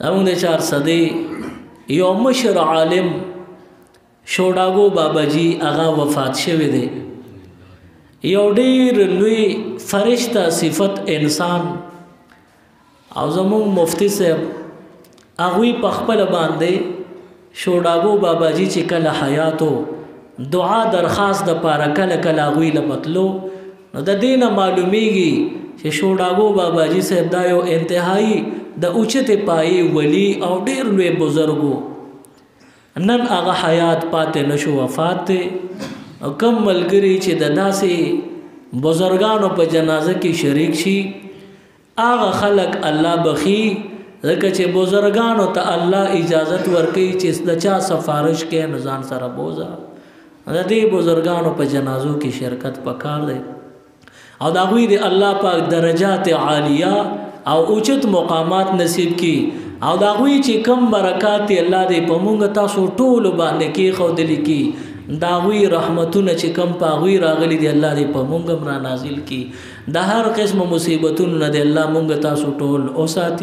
زمونږ د 400 یو مشر عالم شوډاګو باباجي هغه وفات شوی دی. یو ډیر لوی فرشتہ صفت انسان او زمونږ مفتی صاحب هغوی په خپل باندې شوډاګو باباجي چې کله حیاتو دعا درخواست د پاره کله کله هغوی له مطلو نو د دینه معلومیږي چې شوډاګو باباجي صاحب دا یو انتهایی د اوچته پای ولی او ډیر لوی بزرګو نن هغه حیات پاتې نشو وفات ته او کم ملګری چې د داسې بزرګانو په جنازه کې شریک شي هغه خلق الله بخي ځکه چې بزرګانو ته الله اجازت ورکړي چې د چا سفارش کې نزان سره بوزا د دې بزرګانو په جنازو کې شرکت پکار دی او دا غوی دی الله پاک درجات عالیه او اوچت مقامات نصیب کی او دا غوی چې کم برکات الله دې په مونږ تاسو ټول باندې کې خو دلی کی دا غوی رحمتونه چې کم په غوی راغلي دی الله دې په مونږ را نازل کی د هر قسم مصیبتونو نه دی الله مونږ تاسو ټول او ساتي.